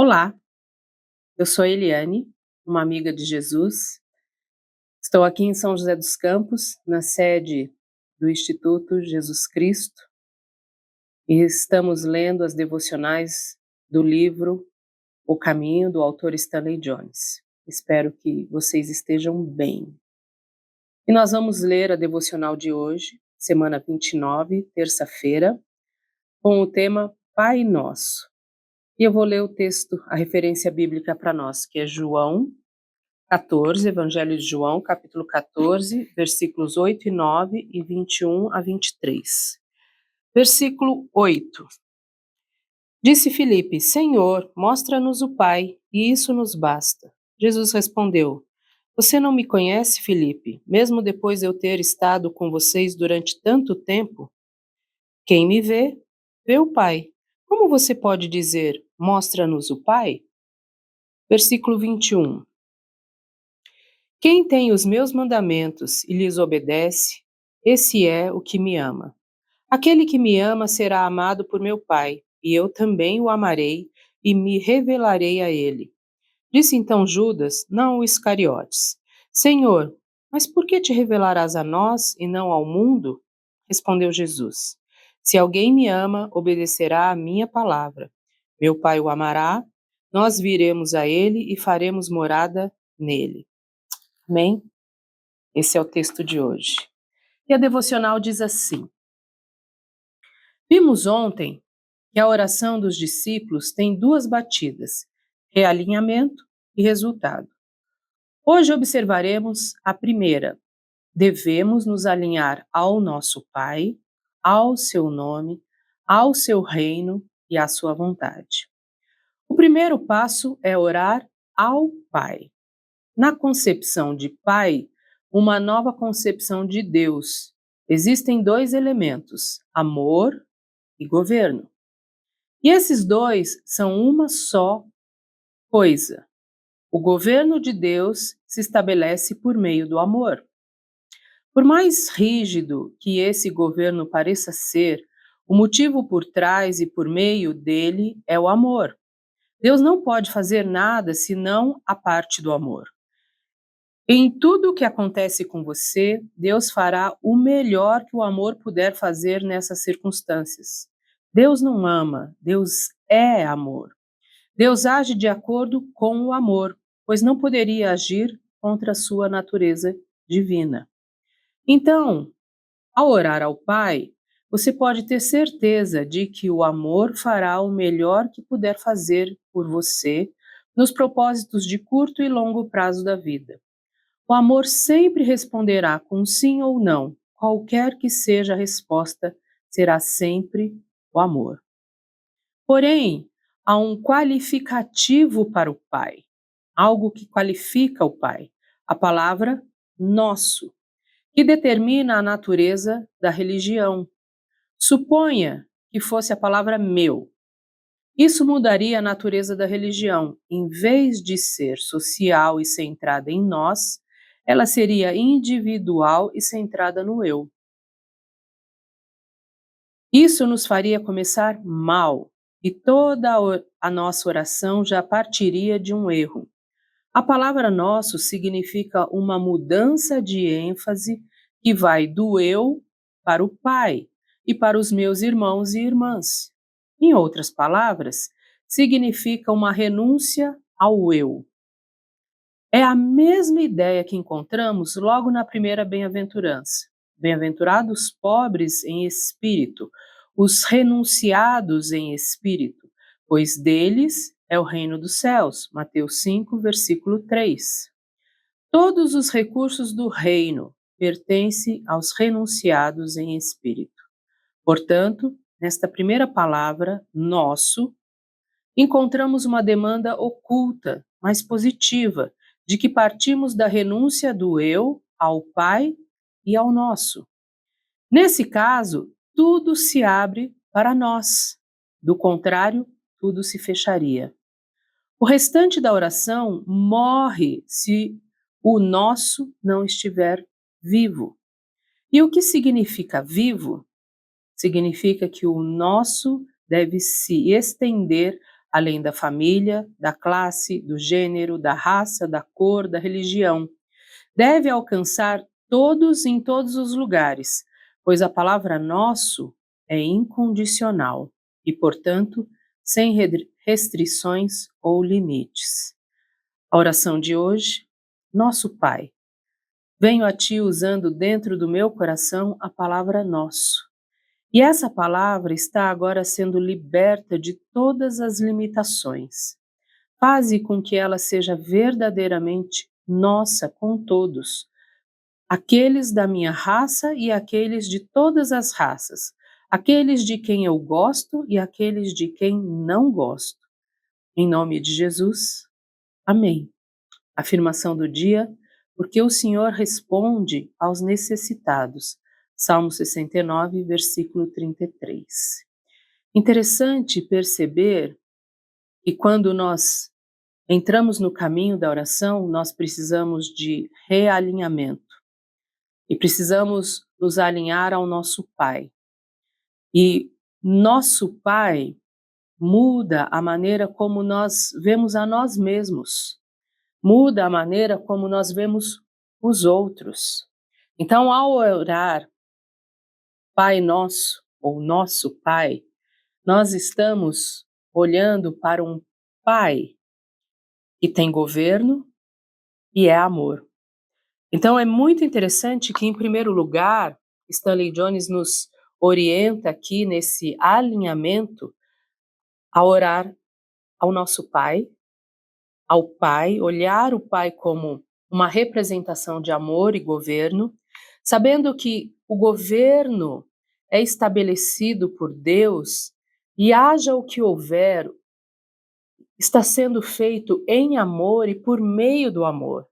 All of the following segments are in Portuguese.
Olá, eu sou a Eliane, uma amiga de Jesus. Estou aqui em São José dos Campos, na sede do Instituto Jesus Cristo, e estamos lendo as devocionais do livro O Caminho, do autor Stanley Jones. Espero que vocês estejam bem. E nós vamos ler a devocional de hoje, semana 29, terça-feira, com o tema Pai Nosso. E eu vou ler o texto, a referência bíblica para nós, que é João 14, Evangelho de João, capítulo 14, versículos 8 e 9 e 21 a 23. Versículo 8. Disse Filipe: Senhor, mostra-nos o Pai, e isso nos basta. Jesus respondeu: Você não me conhece, Filipe, mesmo depois de eu ter estado com vocês durante tanto tempo? Quem me vê, vê o Pai. Como você pode dizer: Mostra-nos o Pai? Versículo 21. Quem tem os meus mandamentos e lhes obedece, esse é o que me ama. Aquele que me ama será amado por meu Pai, e eu também o amarei e me revelarei a ele. Disse então Judas, não o Iscariotes: Senhor, mas por que te revelarás a nós e não ao mundo? Respondeu Jesus: Se alguém me ama, obedecerá à minha palavra. Meu Pai o amará, nós viremos a ele e faremos morada nele. Amém? Esse é o texto de hoje. E a devocional diz assim: Vimos ontem que a oração dos discípulos tem duas batidas: realinhamento e resultado. Hoje observaremos a primeira. Devemos nos alinhar ao nosso Pai, ao seu nome, ao seu reino e à sua vontade. O primeiro passo é orar ao Pai. Na concepção de Pai, uma nova concepção de Deus. Existem dois elementos: amor e governo. E esses dois são uma só coisa. O governo de Deus se estabelece por meio do amor. Por mais rígido que esse governo pareça ser, o motivo por trás e por meio dele é o amor. Deus não pode fazer nada senão a parte do amor. Em tudo o que acontece com você, Deus fará o melhor que o amor puder fazer nessas circunstâncias. Deus não ama, Deus é amor. Deus age de acordo com o amor, pois não poderia agir contra a sua natureza divina. Então, ao orar ao Pai, você pode ter certeza de que o amor fará o melhor que puder fazer por você nos propósitos de curto e longo prazo da vida. O amor sempre responderá com sim ou não. Qualquer que seja a resposta, será sempre o amor. Porém, há um qualificativo para o Pai, algo que qualifica o Pai, a palavra nosso, que determina a natureza da religião. Suponha que fosse a palavra meu. Isso mudaria a natureza da religião. Em vez de ser social e centrada em nós, ela seria individual e centrada no eu. Isso nos faria começar mal, e toda a nossa oração já partiria de um erro. A palavra nosso significa uma mudança de ênfase que vai do eu para o Pai e para os meus irmãos e irmãs. Em outras palavras, significa uma renúncia ao eu. É a mesma ideia que encontramos logo na primeira bem-aventurança. Bem-aventurados pobres em espírito, os renunciados em espírito, pois deles é o reino dos céus. Mateus 5, versículo 3. Todos os recursos do reino pertencem aos renunciados em espírito. Portanto, nesta primeira palavra, nosso, encontramos uma demanda oculta, mas positiva, de que partimos da renúncia do eu ao Pai e ao nosso. Nesse caso, tudo se abre para nós. Do contrário, tudo se fecharia. O restante da oração morre se o nosso não estiver vivo. E o que significa vivo? Significa que o nosso deve se estender além da família, da classe, do gênero, da raça, da cor, da religião. Deve alcançar todos em todos os lugares, pois a palavra nosso é incondicional e, portanto, sem restrições ou limites. A oração de hoje: Nosso Pai, venho a Ti usando dentro do meu coração a palavra nosso. E essa palavra está agora sendo liberta de todas as limitações. Faze com que ela seja verdadeiramente nossa com todos, aqueles da minha raça e aqueles de todas as raças, aqueles de quem eu gosto e aqueles de quem não gosto. Em nome de Jesus, amém. Afirmação do dia: porque o Senhor responde aos necessitados. Salmo 69, versículo 33. Interessante perceber que quando nós entramos no caminho da oração, nós precisamos de realinhamento e precisamos nos alinhar ao nosso Pai. E nosso Pai muda a maneira como nós vemos a nós mesmos, muda a maneira como nós vemos os outros. Então, ao orar Pai Nosso ou Nosso Pai, nós estamos olhando para um Pai que tem governo e é amor. Então é muito interessante que, em primeiro lugar, Stanley Jones nos orienta aqui nesse alinhamento a orar ao nosso Pai, ao Pai, olhar o Pai como uma representação de amor e governo, sabendo que o governo é estabelecido por Deus e haja o que houver, está sendo feito em amor e por meio do amor.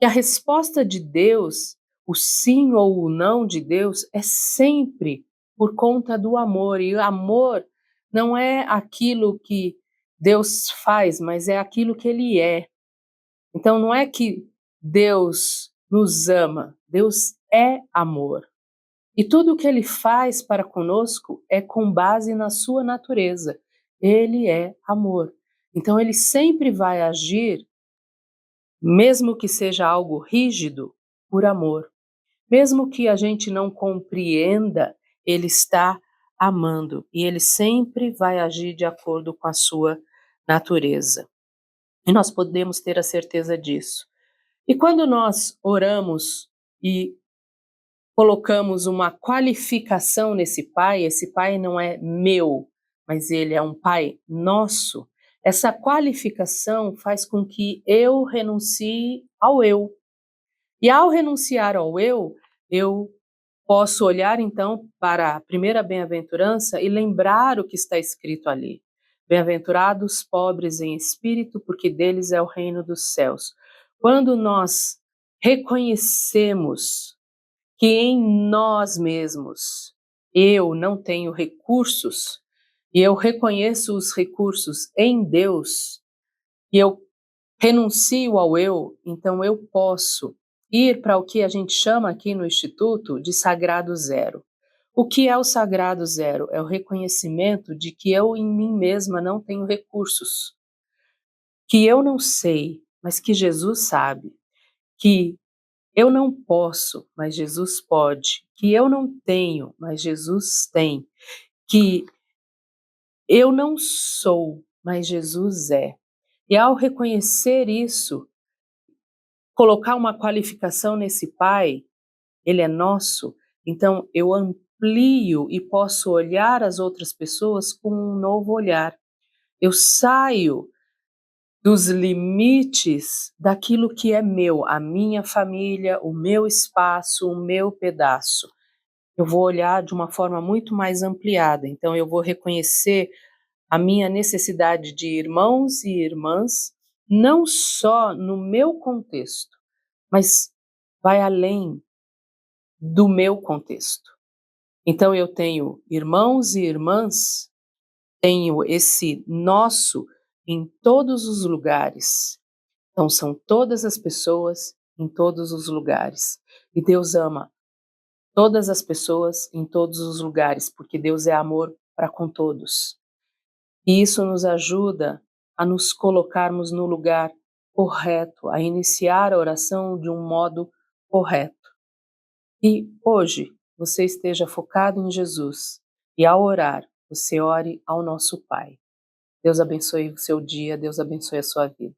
E a resposta de Deus, o sim ou o não de Deus, é sempre por conta do amor. E o amor não é aquilo que Deus faz, mas é aquilo que Ele é. Então não é que Deus nos ama, Deus é amor. E tudo o que Ele faz para conosco é com base na sua natureza. Ele é amor. Então Ele sempre vai agir, mesmo que seja algo rígido, por amor. Mesmo que a gente não compreenda, Ele está amando e Ele sempre vai agir de acordo com a sua natureza. E nós podemos ter a certeza disso. E quando nós oramos e colocamos uma qualificação nesse Pai, esse Pai não é meu, mas Ele é um Pai nosso, essa qualificação faz com que eu renuncie ao eu. E ao renunciar ao eu posso olhar então para a primeira bem-aventurança e lembrar o que está escrito ali. Bem-aventurados pobres em espírito, porque deles é o reino dos céus. Quando nós reconhecemos que em nós mesmos eu não tenho recursos, e eu reconheço os recursos em Deus, e eu renuncio ao eu, então eu posso ir para o que a gente chama aqui no Instituto de sagrado zero. O que é o sagrado zero? É o reconhecimento de que eu em mim mesma não tenho recursos, que eu não sei, mas que Jesus sabe, que eu não posso, mas Jesus pode, que eu não tenho, mas Jesus tem, que eu não sou, mas Jesus é. E ao reconhecer isso, colocar uma qualificação nesse Pai, Ele é nosso, então eu amplio e posso olhar as outras pessoas com um novo olhar. Eu saio dos limites daquilo que é meu, a minha família, o meu espaço, o meu pedaço. Eu vou olhar de uma forma muito mais ampliada, então eu vou reconhecer a minha necessidade de irmãos e irmãs, não só no meu contexto, mas vai além do meu contexto. Então eu tenho irmãos e irmãs, tenho esse nosso em todos os lugares. Então são todas as pessoas em todos os lugares. E Deus ama todas as pessoas em todos os lugares, porque Deus é amor para com todos. E isso nos ajuda a nos colocarmos no lugar correto, a iniciar a oração de um modo correto. E hoje você esteja focado em Jesus e ao orar, você ore ao nosso Pai. Deus abençoe o seu dia, Deus abençoe a sua vida.